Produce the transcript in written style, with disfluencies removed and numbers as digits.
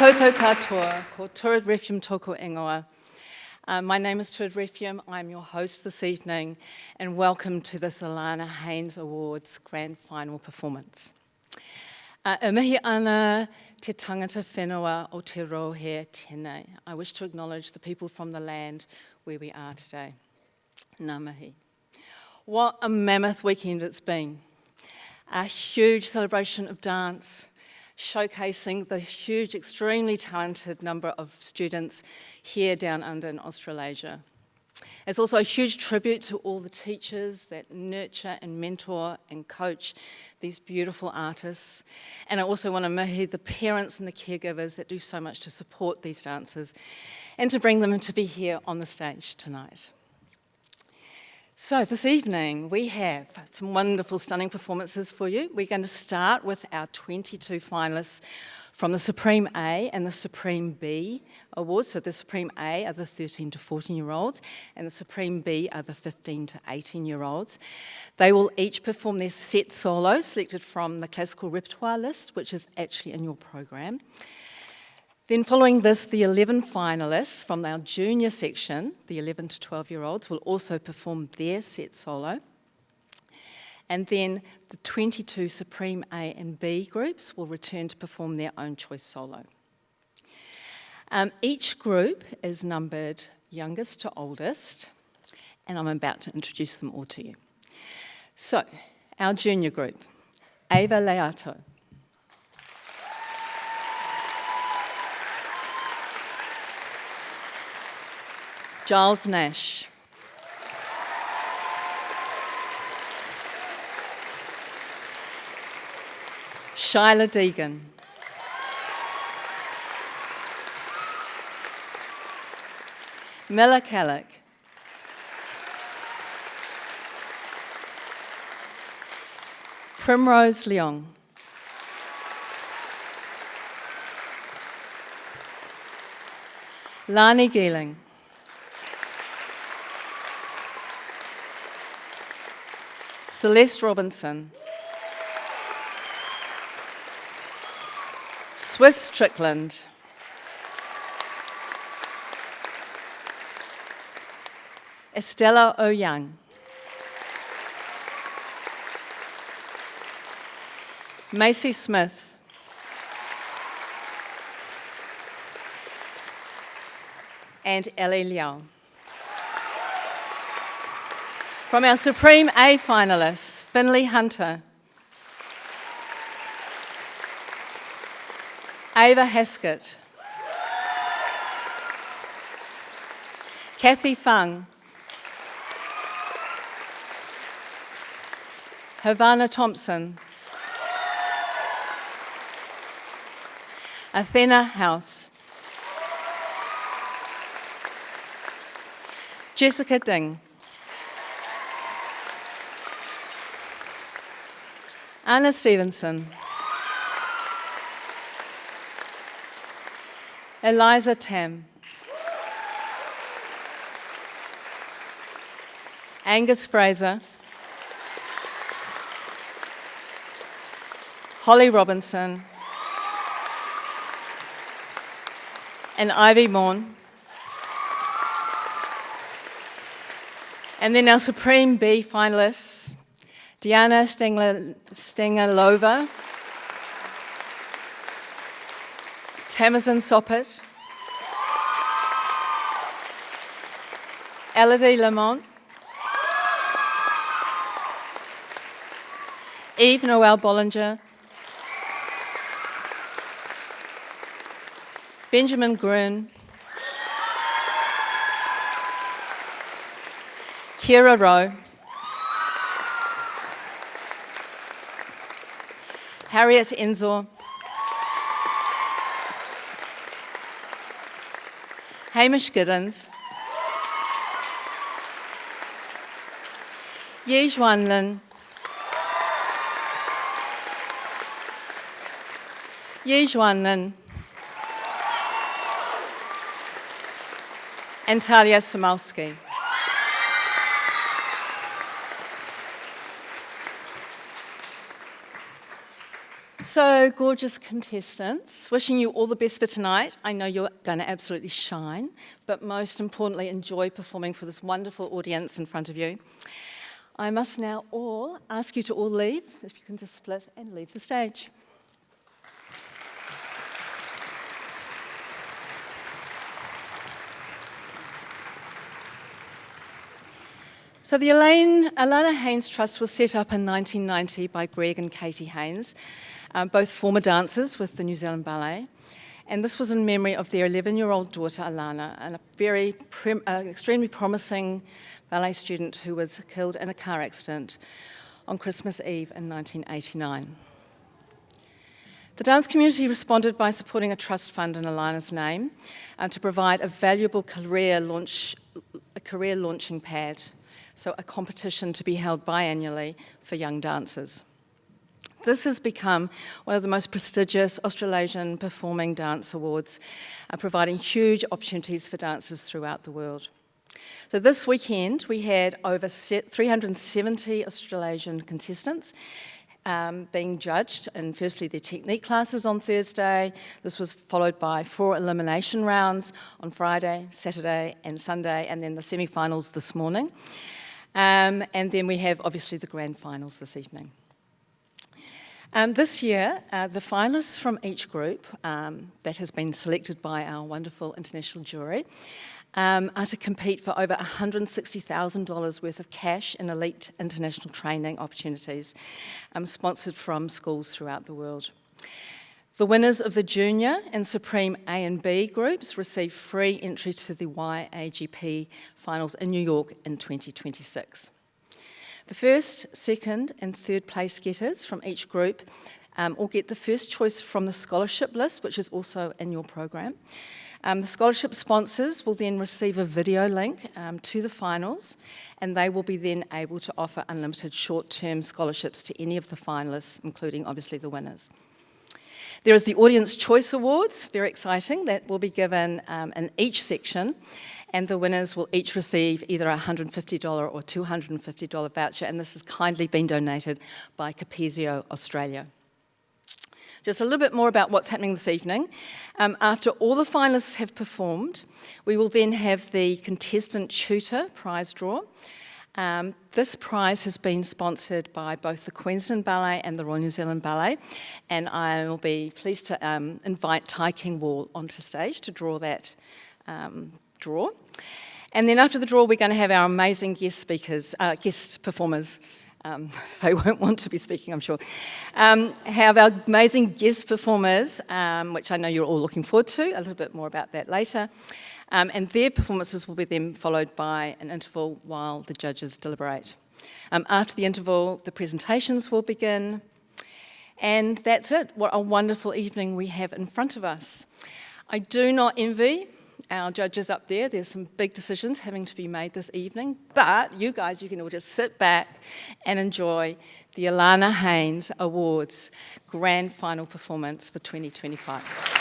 koutou katoa, ko Turid Refume toko ingoa. My name is Turid Refume, I'm your host this evening, and welcome to this Alana Haynes Awards Grand Final performance. E mihi ana te tangata whenua o te rohe tēnei. I wish to acknowledge the people from the land where we are today. Ngā mihi. What a mammoth weekend it's been. A huge celebration of dance, showcasing the huge, extremely talented number of students here down under in Australasia. It's also a huge tribute to all the teachers that nurture and mentor and coach these beautiful artists. And I also want to mihi the parents and the caregivers that do so much to support these dancers and to bring them to be here on the stage tonight. So this evening we have some wonderful, stunning performances for you. We're going to start with our 22 finalists from the Supreme A and the Supreme B awards. So the Supreme A are the 13 to 14-year-olds and the Supreme B are the 15 to 18-year-olds. They will each perform their set solos selected from the classical repertoire list, which is actually in your program. Then following this, the 11 finalists from our junior section, the 11 to 12-year-olds, will also perform their set solo. And then the 22 Supreme A and B groups will return to perform their own choice solo. Each group is numbered youngest to oldest, and I'm about to introduce them all to you. So, our junior group, Ava Leato. Giles Nash. Shyla Deegan. Miller Callick. Primrose Leong. Lani Geeling. Celeste Robinson. Swiss Strickland. Estella O'Young. Macy Smith. And Ellie Liao. From our Supreme A finalists, Finley Hunter, Ava Haskett, Kathy Fung, Havana Thompson, Athena House, Jessica Ding, Anna Stevenson, Eliza Tam, Angus Fraser, Holly Robinson, and Ivy Morn. And then our Supreme B finalists, Diana Stengelova, Tamazin Soppert, Elodie Lamont, Eve Noel Bollinger, Benjamin Gruen, Kira Rowe, Harriet Enzor, Hamish Giddens, Yi Xuan Lin, Yi Xuan Lin, and Talia Samowski. So, gorgeous contestants, wishing you all the best for tonight. I know you're going to absolutely shine, but most importantly, enjoy performing for this wonderful audience in front of you. I must now ask you to all leave, if you can just split and leave the stage. So the Alana Haynes Trust was set up in 1990 by Greg and Katie Haynes, both former dancers with the New Zealand Ballet. And this was in memory of their 11-year-old daughter, Alana, and a very extremely promising ballet student who was killed in a car accident on Christmas Eve in 1989. The dance community responded by supporting a trust fund in Alana's name to provide a valuable career launching pad, so a competition to be held biannually for young dancers. This has become one of the most prestigious Australasian performing dance awards, providing huge opportunities for dancers throughout the world. So this weekend we had over 370 Australasian contestants being judged in firstly their technique classes on Thursday. This was followed by 4 elimination rounds on Friday, Saturday and Sunday, and then the semi-finals this morning. And then we have obviously the grand finals this evening. This year, the finalists from each group that has been selected by our wonderful international jury are to compete for over $160,000 worth of cash in elite international training opportunities, sponsored from schools throughout the world. The winners of the Junior and Supreme A and B groups receive free entry to the YAGP finals in New York in 2026. The first, second and third place getters from each group all get the first choice from the scholarship list, which is also in your program. The scholarship sponsors will then receive a video link to the finals, and they will be then able to offer unlimited short-term scholarships to any of the finalists, including obviously the winners. There is the Audience Choice Awards, very exciting, that will be given in each section, and the winners will each receive either a $150 or $250 voucher, and this has kindly been donated by Capezio Australia. Just a little bit more about what's happening this evening. After all the finalists have performed, we will then have the contestant tutor prize draw. This prize has been sponsored by both the Queensland Ballet and the Royal New Zealand Ballet, and I will be pleased to invite Tai King Wall onto stage to draw that draw. And then after the draw, we're going to have our amazing guest performers. They won't want to be speaking, I'm sure. Have our amazing guest performers, which I know you're all looking forward to. A little bit more about that later. And their performances will be then followed by an interval while the judges deliberate. After the interval, the presentations will begin. And that's it. What a wonderful evening we have in front of us. I do not envy our judges up there. There's some big decisions having to be made this evening. But you guys, you can all just sit back and enjoy the Alana Haynes Awards Grand Final Performance for 2025.